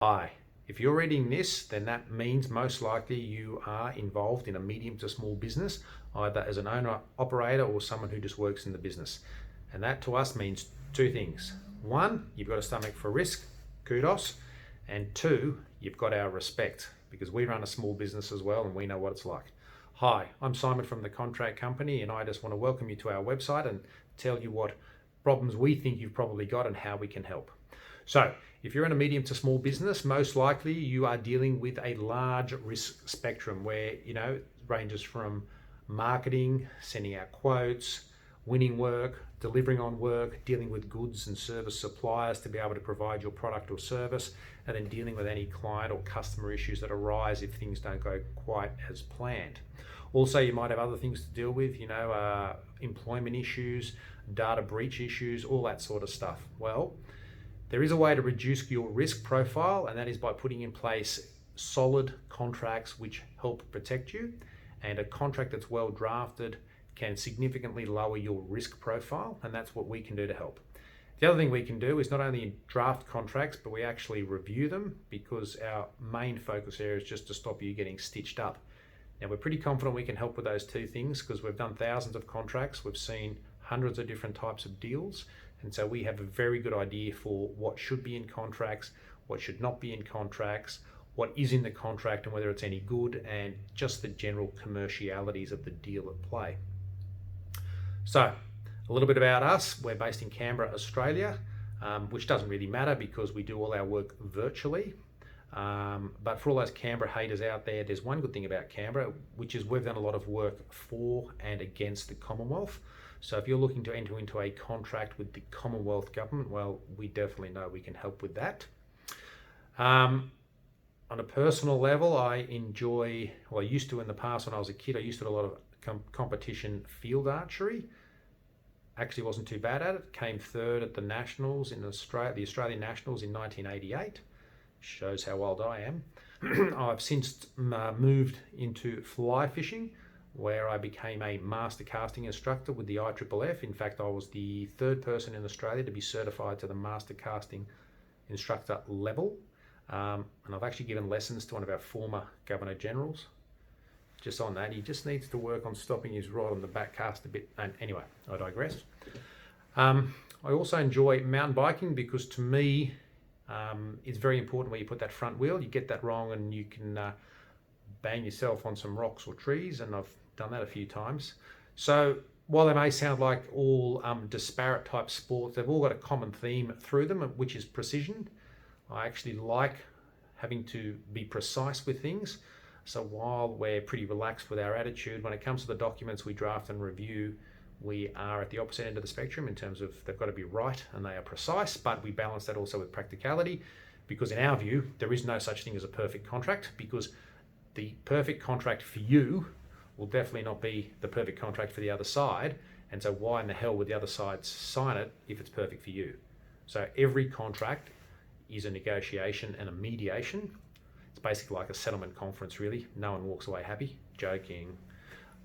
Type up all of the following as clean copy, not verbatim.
Hi. If you're reading this, then that means most likely you are involved in a medium to small business, either as an owner, operator, or someone who just works in the business. And that to us means two things. One, you've got a stomach for risk, kudos. And two, you've got our respect because we run a small business as well and we know what it's like. Hi, I'm Simon from the Contract Company, and I just want to welcome you to our website and tell you what problems we think you've probably got and how we can help. So, if you're in a medium to small business, most likely you are dealing with a large risk spectrum where, ranges from marketing, sending out quotes, winning work, delivering on work, dealing with goods and service suppliers to be able to provide your product or service, and then dealing with any client or customer issues that arise if things don't go quite as planned. Also, you might have other things to deal with, employment issues, data breach issues, all that sort of stuff. Well, there is a way to reduce your risk profile, and that is by putting in place solid contracts which help protect you. And a contract that's well drafted can significantly lower your risk profile, and that's what we can do to help. The other thing we can do is not only draft contracts, but we actually review them, because our main focus area is just to stop you getting stitched up. Now, we're pretty confident we can help with those two things because we've done thousands of contracts, we've seen hundreds of different types of deals, and so we have a very good idea for what should be in contracts, what should not be in contracts, what is in the contract and whether it's any good, and just the general commercialities of the deal at play. So, a little bit about us. We're based in Canberra, Australia, which doesn't really matter because we do all our work virtually. But for all those Canberra haters out there, there's one good thing about Canberra, which is we've done a lot of work for and against the Commonwealth. So if you're looking to enter into a contract with the Commonwealth government, well, we definitely know we can help with that. On a personal level, I used to in the past when I was a kid, I used to do a lot of competition field archery. Actually wasn't too bad at it. Came third at the Nationals in Australia, the Australian Nationals in 1988. Shows how old I am. I've since moved into fly fishing, where I became a master casting instructor with the IFFF. In fact, I was the third person in Australia to be certified to the master casting instructor level. And I've actually given lessons to one of our former Governor Generals. Just on that, he just needs to work on stopping his rod on the back cast a bit. And anyway, I digress. I also enjoy mountain biking because to me, it's very important where you put that front wheel. You get that wrong and you can bang yourself on some rocks or trees, and I've done that a few times. So while they may sound like all disparate type sports, they've all got a common theme through them, which is precision. I actually like having to be precise with things. So while we're pretty relaxed with our attitude, when it comes to the documents we draft and review, we are at the opposite end of the spectrum in terms of they've got to be right and they are precise, but we balance that also with practicality, because in our view, there is no such thing as a perfect contract, because the perfect contract for you will definitely not be the perfect contract for the other side. And so why in the hell would the other side sign it if it's perfect for you? So every contract is a negotiation and a mediation. It's basically like a settlement conference, really. No one walks away happy. Joking.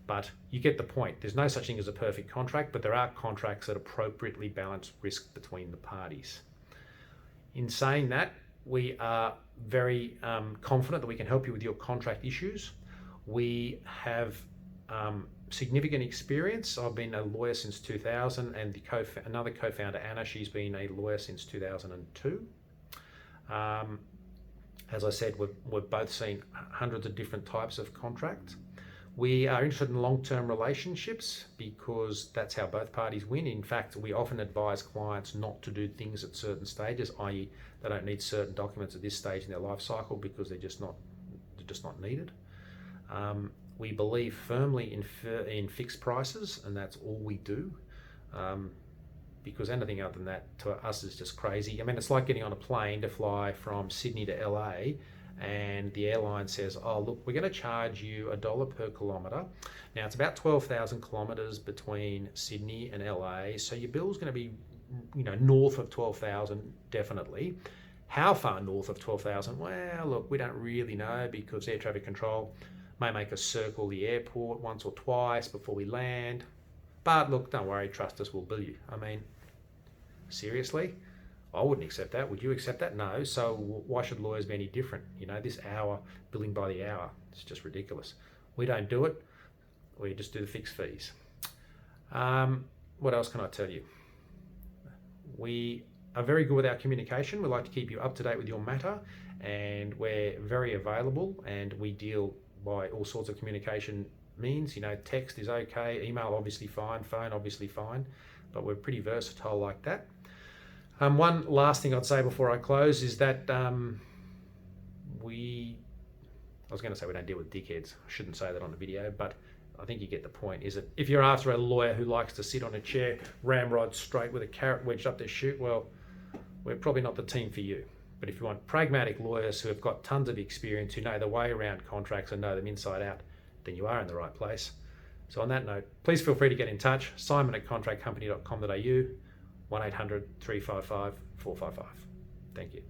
But you get the point. There's no such thing as a perfect contract, but there are contracts that appropriately balance risk between the parties. In saying that, we are very confident that we can help you with your contract issues. We have significant experience. I've been a lawyer since 2000, and another co-founder, Anna, she's been a lawyer since 2002. As I said, we've both seen hundreds of different types of contracts. We are interested in long-term relationships because that's how both parties win. In fact, we often advise clients not to do things at certain stages, i.e. they don't need certain documents at this stage in their life cycle because they're just not needed. We believe firmly in fixed prices, and that's all we do, because anything other than that to us is just crazy. I mean, it's like getting on a plane to fly from Sydney to LA, and the airline says, oh, look, we're going to charge you $1 per kilometre. Now, it's about 12,000 kilometres between Sydney and LA, so your bill's going to be, north of 12,000, definitely. How far north of 12,000? Well, look, we don't really know because air traffic control may make us circle the airport once or twice before we land. But look, don't worry, trust us, we'll bill you. I mean, seriously? I wouldn't accept that. Would you accept that? No. So why should lawyers be any different? You know, this hour, billing by the hour, it's just ridiculous. We don't do it. We just do the fixed fees. What else can I tell you? We are very good with our communication. We like to keep you up to date with your matter, and we're very available, and we deal by all sorts of communication means. You know, text is okay, email obviously fine, phone obviously fine, but we're pretty versatile like that. One last thing I'd say before I close is that I was going to say we don't deal with dickheads. I shouldn't say that on the video, but I think you get the point. Is that if you're after a lawyer who likes to sit on a chair, ramrod straight with a carrot wedged up their chute, well, we're probably not the team for you. But if you want pragmatic lawyers who have got tons of experience, who know their way around contracts and know them inside out, then you are in the right place. So on that note, please feel free to get in touch. Simon@contractcompany.com.au, 1800 355 455. Thank you.